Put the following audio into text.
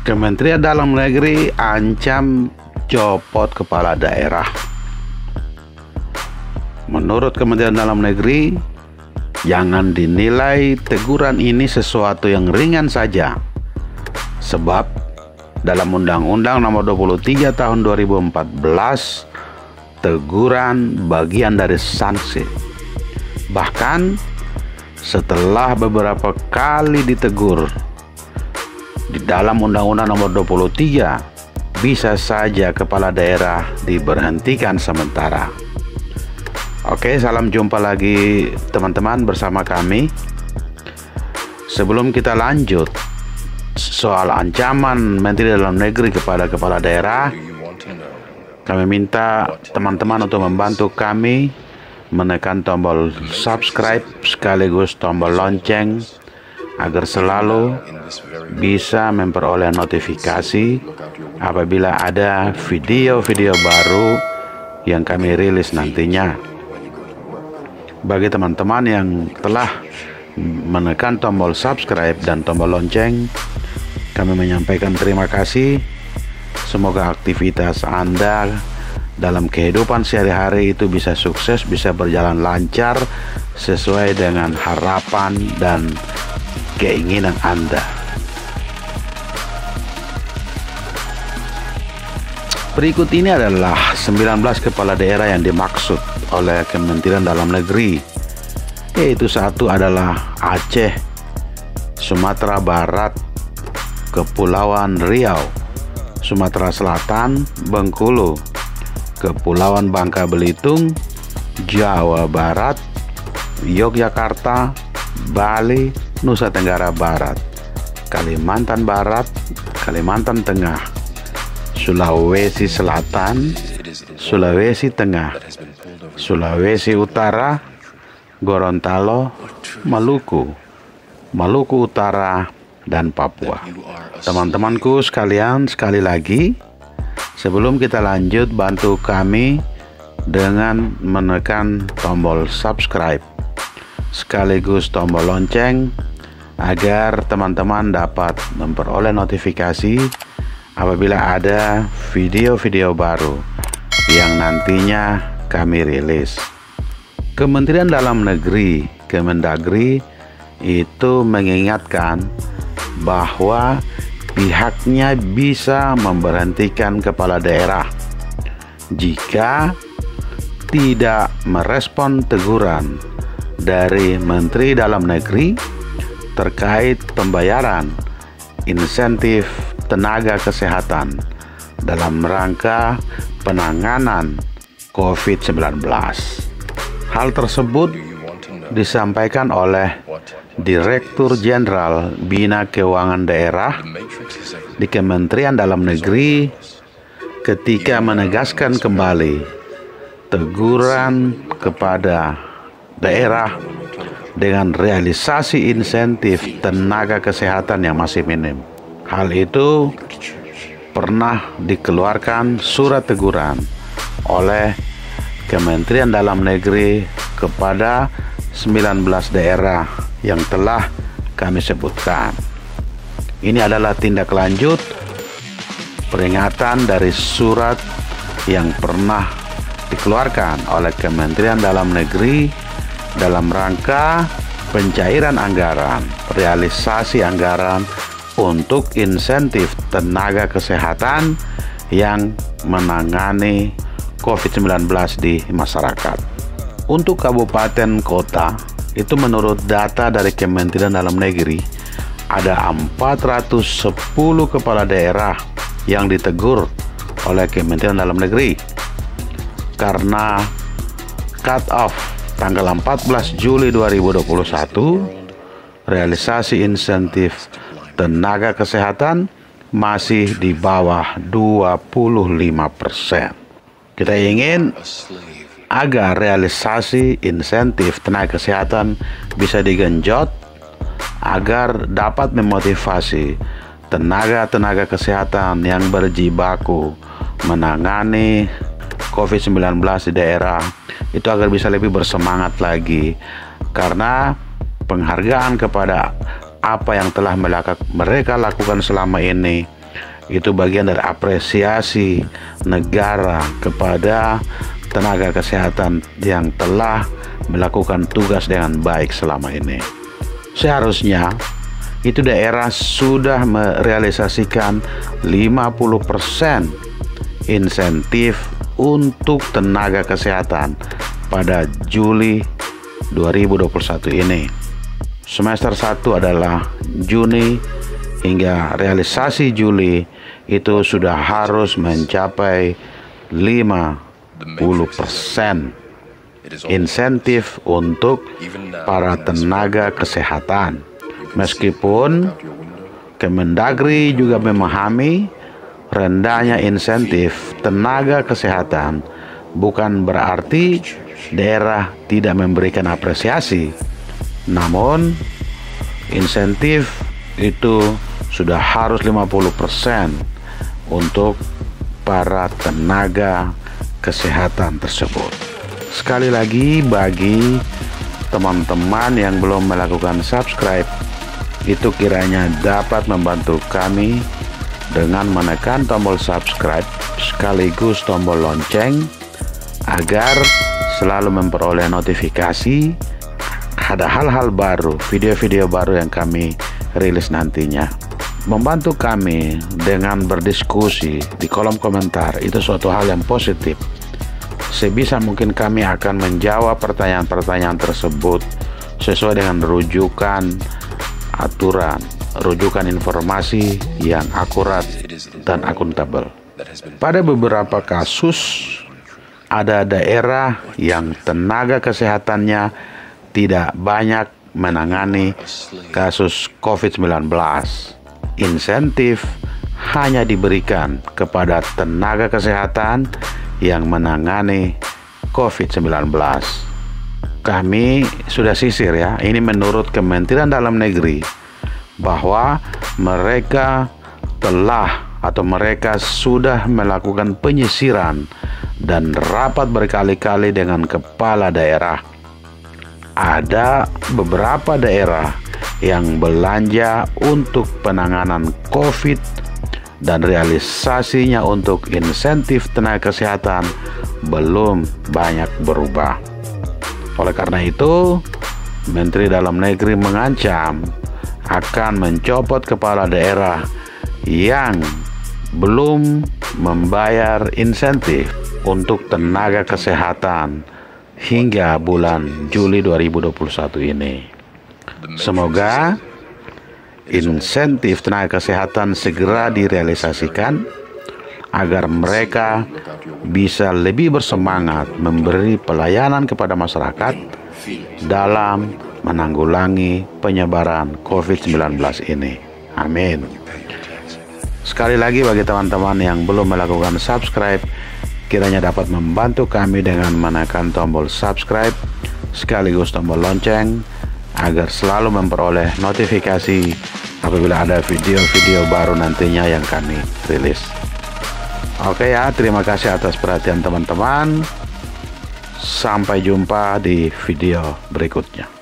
Kementerian Dalam Negeri ancam copot kepala daerah. Menurut Kementerian Dalam Negeri, jangan dinilai teguran ini sesuatu yang ringan saja. Sebab dalam Undang-Undang Nomor 23 Tahun 2014, teguran bagian dari sanksi. Bahkan setelah beberapa kali ditegur di dalam Undang-Undang Nomor 23, bisa saja kepala daerah diberhentikan sementara. Oke, salam jumpa lagi teman-teman bersama kami. Sebelum kita lanjut soal ancaman Menteri Dalam Negeri kepada kepala daerah, kami minta teman-teman untuk membantu kami menekan tombol subscribe sekaligus tombol lonceng agar selalu bisa memperoleh notifikasi apabila ada video-video baru yang kami rilis nantinya. Bagi teman-teman yang telah menekan tombol subscribe dan tombol lonceng, kami menyampaikan terima kasih. Semoga aktivitas Anda dalam kehidupan sehari-hari itu bisa sukses, bisa berjalan lancar sesuai dengan harapan dan keinginan Anda. Berikut ini adalah 19 kepala daerah yang dimaksud oleh Kementerian Dalam Negeri, yaitu satu adalah Aceh, Sumatera Barat, Kepulauan Riau, Sumatera Selatan, Bengkulu, Kepulauan Bangka Belitung, Jawa Barat, Yogyakarta, Bali, Nusa Tenggara Barat, Kalimantan Barat, Kalimantan Tengah, Sulawesi Selatan, Sulawesi Tengah, Sulawesi Utara, Gorontalo, Maluku, Maluku Utara, dan Papua. Teman-temanku sekalian, sekali lagi, sebelum kita lanjut, bantu kami dengan menekan tombol subscribe sekaligus tombol lonceng agar teman-teman dapat memperoleh notifikasi apabila ada video-video baru yang nantinya kami rilis. Kementerian Dalam Negeri, Kemendagri, itu mengingatkan bahwa pihaknya bisa memberhentikan kepala daerah jika tidak merespon teguran dari Menteri Dalam Negeri terkait pembayaran insentif tenaga kesehatan dalam rangka penanganan COVID-19. Hal tersebut disampaikan oleh Direktur Jenderal Bina Keuangan Daerah di Kementerian Dalam Negeri ketika menegaskan kembali teguran kepada daerah dengan realisasi insentif tenaga kesehatan yang masih minim. Hal itu pernah dikeluarkan surat teguran oleh Kementerian Dalam Negeri kepada 19 daerah yang telah kami sebutkan. Ini adalah tindak lanjut peringatan dari surat yang pernah dikeluarkan oleh Kementerian Dalam Negeri dalam rangka pencairan anggaran, realisasi anggaran untuk insentif tenaga kesehatan yang menangani COVID-19 di masyarakat. Untuk kabupaten kota, itu menurut data dari Kementerian Dalam Negeri, ada 410 kepala daerah yang ditegur oleh Kementerian Dalam Negeri karena cut off tanggal 14 Juli 2021 realisasi insentif tenaga kesehatan masih di bawah 25%. Kita ingin agar realisasi insentif tenaga kesehatan bisa digenjot agar dapat memotivasi tenaga-tenaga kesehatan yang berjibaku menangani COVID-19 di daerah itu agar bisa lebih bersemangat lagi, karena penghargaan kepada apa yang telah mereka lakukan selama ini. Itu bagian dari apresiasi negara kepada tenaga kesehatan yang telah melakukan tugas dengan baik selama ini. Seharusnya itu daerah sudah merealisasikan 50% insentif untuk tenaga kesehatan pada Juli 2021 ini. Semester 1 adalah Juni hingga realisasi Juli itu sudah harus mencapai 50% insentif untuk para tenaga kesehatan. Meskipun Kemendagri juga memahami rendahnya insentif tenaga kesehatan bukan berarti daerah tidak memberikan apresiasi. Namun insentif itu sudah harus 50% untuk para tenaga kesehatan tersebut. Sekali lagi, bagi teman-teman yang belum melakukan subscribe, itu kiranya dapat membantu kami dengan menekan tombol subscribe sekaligus tombol lonceng agar selalu memperoleh notifikasi ada hal-hal baru, video-video baru yang kami rilis nantinya. Membantu kami dengan berdiskusi di kolom komentar itu suatu hal yang positif. Sebisa mungkin kami akan menjawab pertanyaan-pertanyaan tersebut sesuai dengan rujukan aturan, rujukan informasi yang akurat dan akuntabel. Pada beberapa kasus ada daerah yang tenaga kesehatannya tidak banyak menangani kasus COVID-19. Insentif hanya diberikan kepada tenaga kesehatan yang menangani COVID-19. Kami sudah sisir ya, ini menurut Kementerian Dalam Negeri, bahwa mereka sudah melakukan penyisiran dan rapat berkali-kali dengan kepala daerah. Ada beberapa daerah yang belanja untuk penanganan COVID dan realisasinya untuk insentif tenaga kesehatan belum banyak berubah. Oleh karena itu, Menteri Dalam Negeri mengancam akan mencopot kepala daerah yang belum membayar insentif untuk tenaga kesehatan hingga bulan Juli 2021 ini. Semoga insentif tenaga kesehatan segera direalisasikan agar mereka bisa lebih bersemangat memberi pelayanan kepada masyarakat dalam menanggulangi penyebaran COVID-19 ini. Amin. Sekali lagi, bagi teman-teman yang belum melakukan subscribe, kiranya dapat membantu kami dengan menekan tombol subscribe sekaligus tombol lonceng agar selalu memperoleh notifikasi apabila ada video-video baru nantinya yang kami rilis. Oke ya, terima kasih atas perhatian teman-teman. Sampai jumpa di video berikutnya.